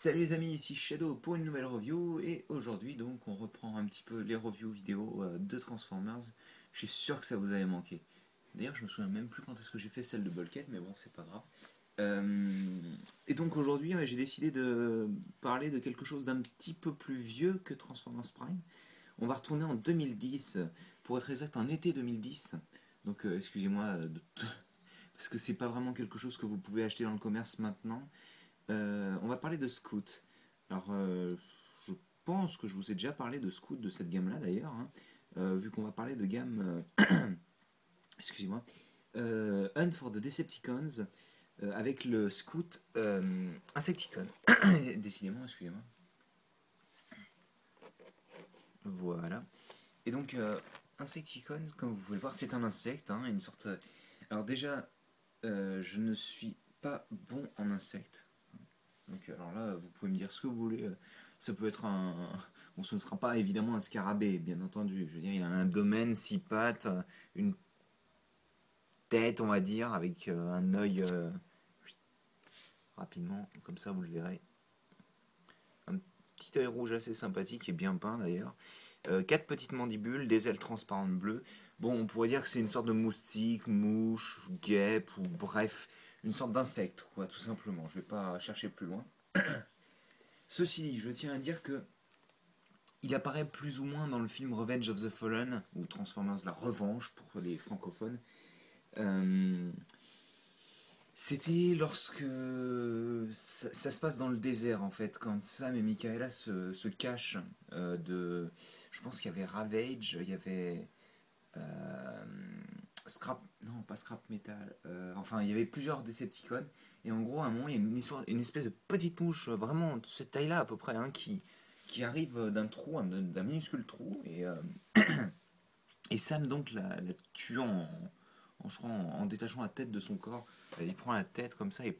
Salut les amis, ici Shadow pour une nouvelle review et aujourd'hui donc on reprend un petit peu les reviews vidéo de Transformers. Je suis sûr que ça vous avait manqué. D'ailleurs je me souviens même plus quand est-ce que j'ai fait celle de Bulkhead mais bon c'est pas grave. Et donc aujourd'hui j'ai décidé de parler de quelque chose d'un petit peu plus vieux que Transformers Prime. On va retourner en 2010, pour être exact en été 2010. Donc excusez-moi parce que c'est pas vraiment quelque chose que vous pouvez acheter dans le commerce maintenant. On va parler de Scout. Alors, je pense que je vous ai déjà parlé de Scout, de cette gamme-là d'ailleurs, hein. Vu qu'on va parler de gamme, excusez-moi, Hunt for the Decepticons, avec le Scout Insecticon. Décidément, excusez-moi. Voilà. Et donc, Insecticon, comme vous pouvez le voir, c'est un insecte, hein, une sorte. Alors déjà, je ne suis pas bon en insectes. Donc alors là, vous pouvez me dire ce que vous voulez. Ça peut être un. Bon, ce ne sera pas évidemment un scarabée, bien entendu. Je veux dire, il a un abdomen, six pattes, une tête, on va dire, avec un œil rapidement, comme ça vous le verrez. Un petit œil rouge assez sympathique et bien peint d'ailleurs. Quatre petites mandibules, des ailes transparentes bleues. Bon, on pourrait dire que c'est une sorte de moustique, mouche, guêpe, ou bref, une sorte d'insecte, quoi, tout simplement. Je vais pas chercher plus loin. Ceci dit, je tiens à dire que il apparaît plus ou moins dans le film Revenge of the Fallen, ou Transformers la revanche pour les francophones. Euh, C'était lorsque ça se passe dans le désert en fait, quand Sam et Michaela se cachent de. Je pense qu'il y avait Ravage, il y avait euh, Scrap. Non, pas Scrap Metal. Enfin, il y avait plusieurs Decepticons. Et en gros, à un moment, il y a une espèce de petite mouche, vraiment de cette taille-là à peu près, hein, qui arrive d'un trou, d'un minuscule trou. Et Sam donc la tue je crois, en détachant la tête de son corps. Il prend la tête comme ça et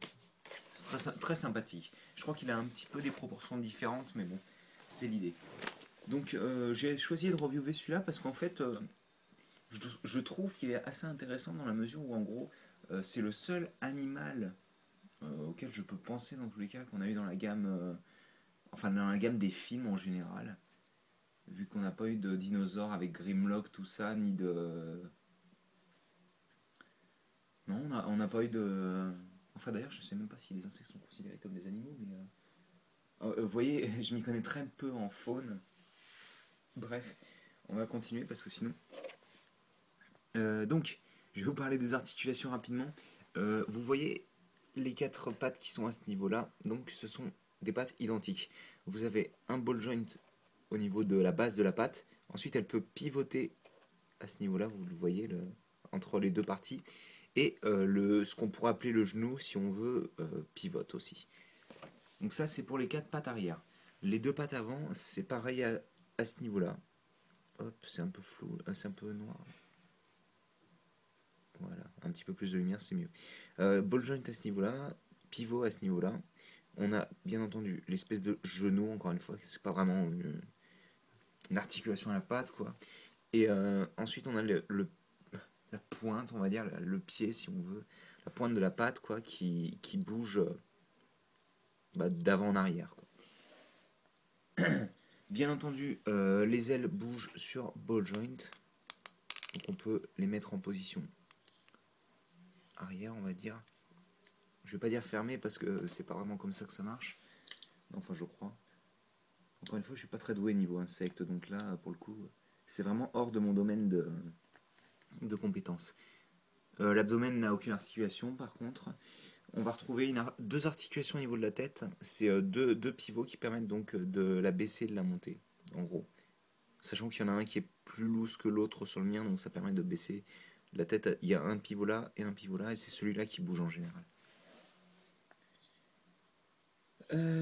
c'est très sympathique. Je crois qu'il a un petit peu des proportions différentes, mais bon, c'est l'idée. Donc j'ai choisi de reviewer celui-là parce qu'en fait, je trouve qu'il est assez intéressant dans la mesure où en gros, c'est le seul animal auquel je peux penser dans tous les cas qu'on a eu dans la gamme, enfin dans la gamme des films en général, vu qu'on n'a pas eu de dinosaures avec Grimlock, tout ça, ni de. Non, on n'a pas eu de. Enfin d'ailleurs, je sais même pas si les insectes sont considérés comme des animaux, mais. Vous voyez, je m'y connais très peu en faune. Bref, on va continuer parce que sinon. Donc, je vais vous parler des articulations rapidement. Vous voyez les quatre pattes qui sont à ce niveau-là, donc ce sont des pattes identiques. Vous avez un ball joint au niveau de la base de la patte. Ensuite, elle peut pivoter à ce niveau-là, vous le voyez, entre les deux parties. Et ce qu'on pourrait appeler le genou, si on veut, pivote aussi. Donc ça, c'est pour les quatre pattes arrière. Les deux pattes avant, c'est pareil à ce niveau-là. Hop, c'est un peu flou, c'est un peu noir. Voilà, un petit peu plus de lumière, c'est mieux. Ball joint à ce niveau-là, pivot à ce niveau-là. On a bien entendu l'espèce de genou, encore une fois, c'est pas vraiment une articulation à la patte, quoi. Et ensuite, on a la pointe, on va dire, le pied, si on veut, la pointe de la patte, quoi, qui bouge d'avant en arrière, quoi. Bien entendu, les ailes bougent sur ball joint, donc on peut les mettre en position arrière, on va dire. Je vais pas dire fermé parce que c'est pas vraiment comme ça que ça marche. Enfin, je crois. Encore une fois, je suis pas très doué niveau insecte, donc là, pour le coup, c'est vraiment hors de mon domaine de compétences. L'abdomen n'a aucune articulation, par contre. On va retrouver deux articulations au niveau de la tête. C'est deux pivots qui permettent donc de la baisser et de la monter, en gros. Sachant qu'il y en a un qui est plus loose que l'autre sur le mien, donc ça permet de baisser la tête. Il y a un pivot là et un pivot là, et c'est celui-là qui bouge en général.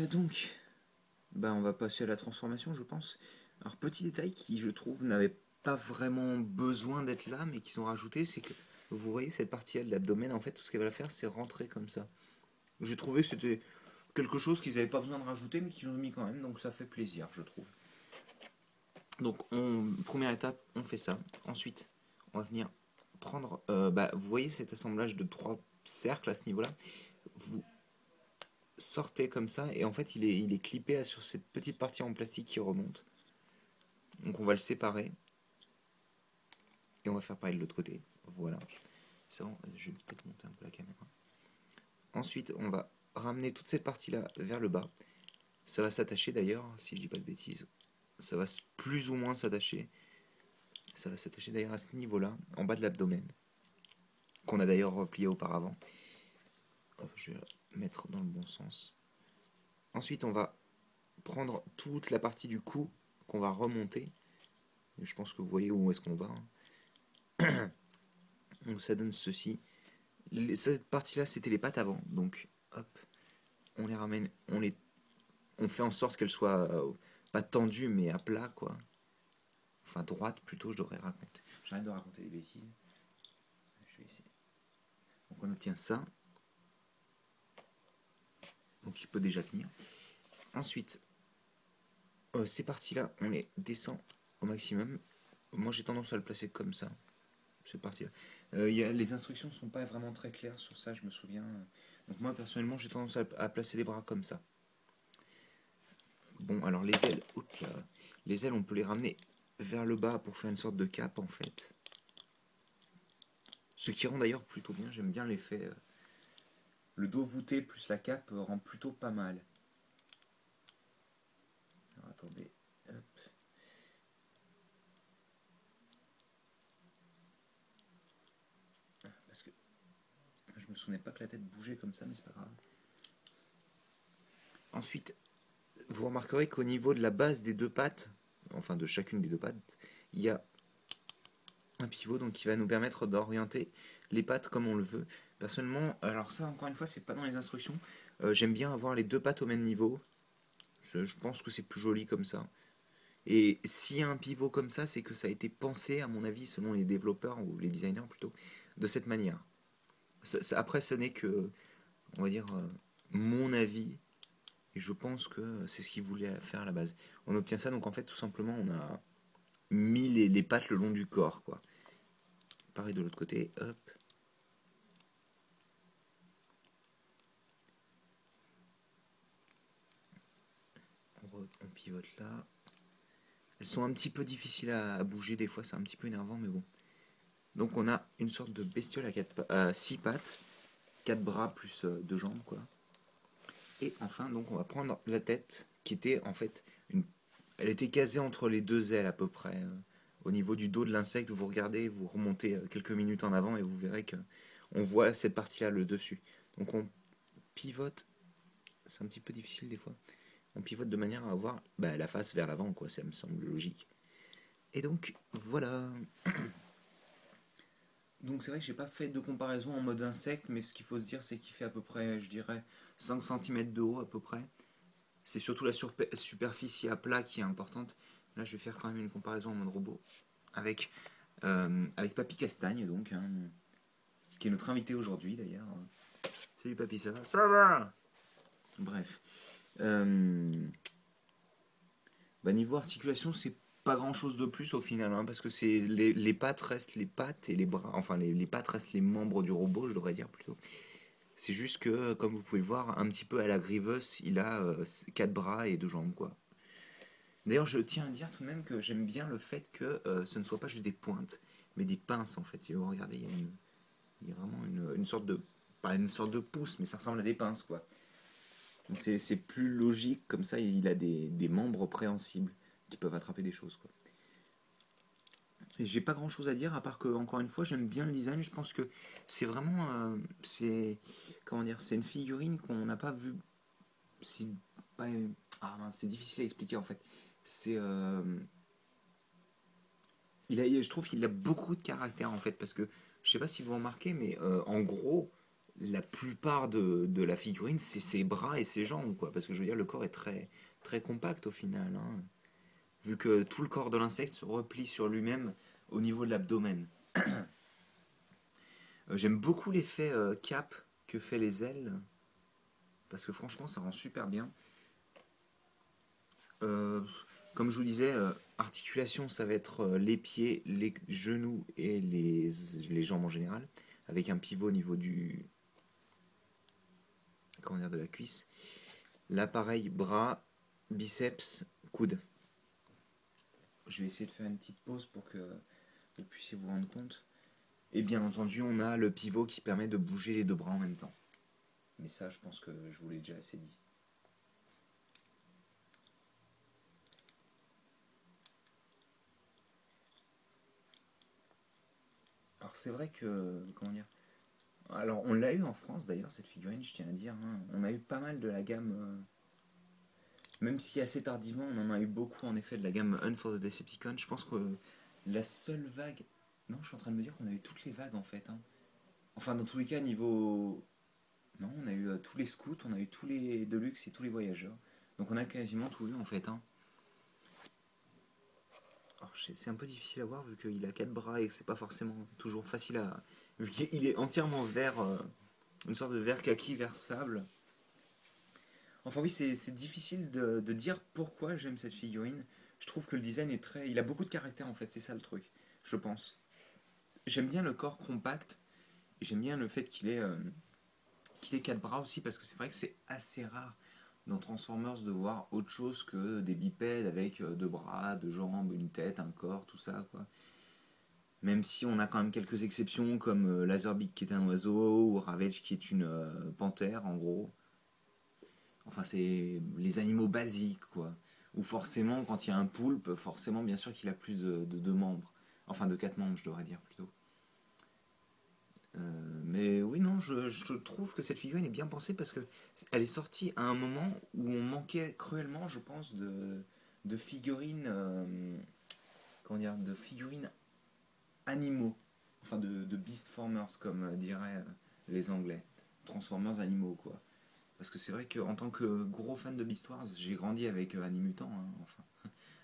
Donc, on va passer à la transformation, je pense. Alors, petit détail qui, je trouve, n'avait pas vraiment besoin d'être là, mais qui sont rajoutés, c'est que vous voyez cette partie-là de l'abdomen, en fait, tout ce qu'elle va faire, c'est rentrer comme ça. J'ai trouvé que c'était quelque chose qu'ils n'avaient pas besoin de rajouter, mais qu'ils ont mis quand même, donc ça fait plaisir, je trouve. Donc, première étape, on fait ça. Ensuite, on va venir prendre. Vous voyez cet assemblage de trois cercles à ce niveau-là. Vous sortait comme ça, et en fait il est clippé sur cette petite partie en plastique qui remonte. Donc on va le séparer, et on va faire pareil de l'autre côté. Voilà. Ça, je vais peut-être monter un peu la caméra. Ensuite, on va ramener toute cette partie-là vers le bas. Ça va s'attacher d'ailleurs, si je dis pas de bêtises. Ça va plus ou moins s'attacher. Ça va s'attacher d'ailleurs à ce niveau-là, en bas de l'abdomen, qu'on a d'ailleurs replié auparavant. Je vais mettre dans le bon sens. Ensuite, on va prendre toute la partie du cou qu'on va remonter. Je pense que vous voyez où est-ce qu'on va. Donc ça donne ceci. Cette partie-là, c'était les pattes avant. Donc, hop, on les ramène, on fait en sorte qu'elles soient pas tendues, mais à plat, quoi. Enfin, droite plutôt, je devrais raconter. J'arrête de raconter des bêtises. Je vais essayer. Donc on obtient ça. Donc il peut déjà tenir. Ensuite, ces parties-là, on les descend au maximum. Moi, j'ai tendance à le placer comme ça. Cette partie-là. Les instructions ne sont pas vraiment très claires sur ça, je me souviens. Donc moi, personnellement, j'ai tendance à placer les bras comme ça. Bon, alors les ailes, oups là. Les ailes, on peut les ramener vers le bas pour faire une sorte de cape, en fait. Ce qui rend d'ailleurs plutôt bien, j'aime bien l'effet. Le dos voûté plus la cape rend plutôt pas mal. Alors attendez, hop. Parce que je me souvenais pas que la tête bougeait comme ça, mais c'est pas grave. Ensuite, vous remarquerez qu'au niveau de la base des deux pattes, enfin de chacune des deux pattes, il y a un pivot donc qui va nous permettre d'orienter les pattes comme on le veut. Personnellement, alors ça encore une fois, c'est pas dans les instructions. J'aime bien avoir les deux pattes au même niveau. Je pense que c'est plus joli comme ça. Et s'il y a un pivot comme ça, c'est que ça a été pensé, à mon avis, selon les développeurs ou les designers plutôt, de cette manière. Après, ce n'est que, on va dire, mon avis. Et je pense que c'est ce qu'ils voulaient faire à la base. On obtient ça, donc en fait, tout simplement, on a mis les pattes le long du corps, quoi. Pareil de l'autre côté, hop. On pivote là. Elles sont un petit peu difficiles à bouger, des fois c'est un petit peu énervant, mais bon. Donc on a une sorte de bestiole à 6 pattes, 4 bras plus 2 jambes, quoi. Et enfin, donc on va prendre la tête, qui était en fait elle était casée entre les deux ailes à peu près. Au niveau du dos de l'insecte, vous regardez, vous remontez quelques minutes en avant et vous verrez que on voit cette partie-là, le dessus. Donc on pivote, c'est un petit peu difficile des fois. On pivote de manière à avoir la face vers l'avant, quoi. Ça me semble logique. Et donc voilà. Donc c'est vrai que j'ai pas fait de comparaison en mode insecte, mais ce qu'il faut se dire, c'est qu'il fait à peu près, je dirais, 5 cm de haut à peu près. C'est surtout la superficie à plat qui est importante. Là, je vais faire quand même une comparaison en mode robot avec Papy Castagne, donc, hein, qui est notre invité aujourd'hui d'ailleurs. Salut Papy, ça va? Ça va. Bref. Euh, Niveau articulation, c'est pas grand chose de plus au final, hein, parce que c'est les pattes restent les pattes et les bras, enfin les pattes restent les membres du robot, je devrais dire plutôt. C'est juste que, comme vous pouvez le voir, un petit peu à la Grievous, il a 4 bras et 2 jambes, quoi. D'ailleurs, je tiens à dire tout de même que j'aime bien le fait que ce ne soit pas juste des pointes, mais des pinces en fait. Si vous regardez, il y a vraiment une sorte de, pas une sorte de pouce, mais ça ressemble à des pinces, quoi. C'est plus logique, comme ça il a des membres préhensibles qui peuvent attraper des choses, quoi. Et j'ai pas grand chose à dire à part que, encore une fois, j'aime bien le design. Je pense que c'est vraiment, comment dire, c'est une figurine qu'on n'a pas vue. C'est pas, ah mince, c'est difficile à expliquer en fait. C'est, je trouve qu'il a beaucoup de caractère en fait, parce que je sais pas si vous remarquez, mais en gros, la plupart de la figurine, c'est ses bras et ses jambes, quoi. Parce que je veux dire, le corps est très, très compact au final, hein, vu que tout le corps de l'insecte se replie sur lui-même au niveau de l'abdomen. J'aime beaucoup l'effet cap que fait les ailes, parce que franchement, ça rend super bien. Euh, Comme je vous disais, articulation, ça va être les pieds, les genoux et les jambes en général, avec un pivot au niveau comment dire, de la cuisse. L'appareil bras, biceps, coude. Je vais essayer de faire une petite pause pour que vous puissiez vous rendre compte. Et bien entendu, on a le pivot qui permet de bouger les deux bras en même temps. Mais ça, je pense que je vous l'ai déjà assez dit. Alors c'est vrai que, comment dire, alors on l'a eu en France d'ailleurs cette figurine, je tiens à dire, hein. On a eu pas mal de la gamme, même si assez tardivement, on en a eu beaucoup en effet de la gamme Hunt for the Decepticon. Je pense que la seule vague, non, je suis en train de me dire qu'on a eu toutes les vagues en fait, hein. Enfin dans tous les cas niveau, non, on a eu tous les scouts, on a eu tous les Deluxe et tous les voyageurs. Donc on a quasiment tout eu en fait, hein. Alors, c'est un peu difficile à voir vu qu'il a quatre bras et que c'est pas forcément toujours facile à. Vu qu'il est entièrement vert, une sorte de vert kaki, vert sable. Enfin, oui, c'est difficile de dire pourquoi j'aime cette figurine. Je trouve que le design est très. Il a beaucoup de caractère en fait, c'est ça le truc, je pense. J'aime bien le corps compact et j'aime bien le fait qu'il ait quatre bras aussi parce que c'est vrai que c'est assez rare dans Transformers de voir autre chose que des bipèdes avec deux bras, deux jambes, une tête, un corps, tout ça quoi. Même si on a quand même quelques exceptions comme Laserbeak qui est un oiseau ou Ravage qui est une panthère en gros. Enfin c'est les animaux basiques quoi. Ou forcément quand il y a un poulpe, forcément bien sûr qu'il a plus de deux membres. Enfin de quatre membres je devrais dire plutôt. Mais oui non, je trouve que cette figurine est bien pensée parce que elle est sortie à un moment où on manquait cruellement je pense de figurines comment dire, de figurines animaux, enfin de Beastformers comme diraient les Anglais, Transformers animaux quoi. Parce que c'est vrai qu'en tant que gros fan de Beast Wars, j'ai grandi avec Animutant, hein, enfin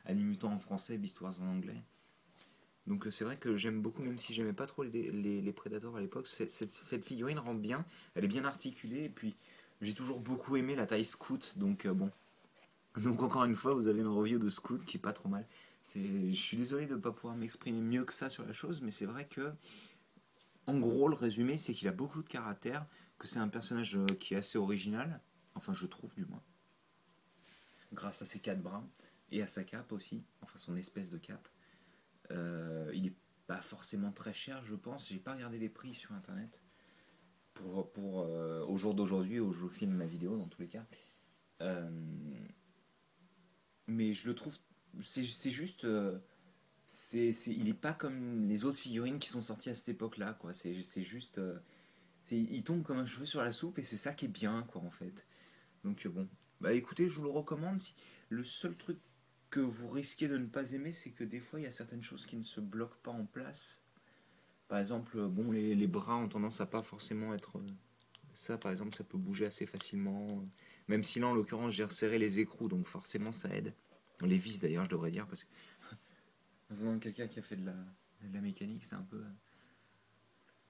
Animutant en français, Beast Wars en anglais. Donc c'est vrai que j'aime beaucoup, même si j'aimais pas trop les Predators à l'époque, cette figurine rend bien, elle est bien articulée, et puis j'ai toujours beaucoup aimé la taille Scout, donc bon. Donc encore une fois, vous avez une review de Scout qui est pas trop mal. Je suis désolé de ne pas pouvoir m'exprimer mieux que ça sur la chose, mais c'est vrai que en gros, le résumé, c'est qu'il a beaucoup de caractère, que c'est un personnage qui est assez original, enfin je trouve du moins, grâce à ses quatre bras et à sa cape aussi, enfin son espèce de cape. Il est pas forcément très cher, je pense. J'ai pas regardé les prix sur internet pour au jour d'aujourd'hui où je filme ma vidéo dans tous les cas. Euh, mais je le trouve, c'est juste, il est pas comme les autres figurines qui sont sorties à cette époque-là, quoi. C'est juste, il tombe comme un cheveu sur la soupe et c'est ça qui est bien quoi en fait. Donc bon, bah écoutez, je vous le recommande. Si le seul truc que vous risquez de ne pas aimer, c'est que des fois il y a certaines choses qui ne se bloquent pas en place. Par exemple, bon, les bras ont tendance à pas forcément être ça. Par exemple, ça peut bouger assez facilement. Même si là, en l'occurrence, j'ai resserré les écrous, donc forcément ça aide. Les vis d'ailleurs, je devrais dire, parce que venant de quelqu'un qui a fait de la mécanique, c'est un peu.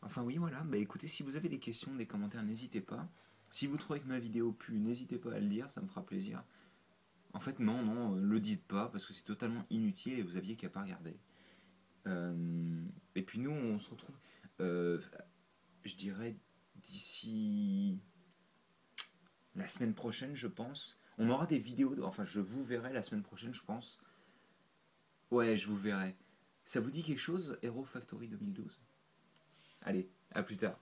Enfin oui, voilà. Bah écoutez, si vous avez des questions, des commentaires, n'hésitez pas. Si vous trouvez que ma vidéo pue, n'hésitez pas à le dire, ça me fera plaisir. En fait, non, non, le dites pas, parce que c'est totalement inutile et vous aviez qu'à pas regarder. Et puis nous, on se retrouve, euh, je dirais, d'ici la semaine prochaine, je pense. On aura des vidéos, enfin, je vous verrai la semaine prochaine, je pense. Ouais, je vous verrai. Ça vous dit quelque chose, Hero Factory 2012? Allez, à plus tard.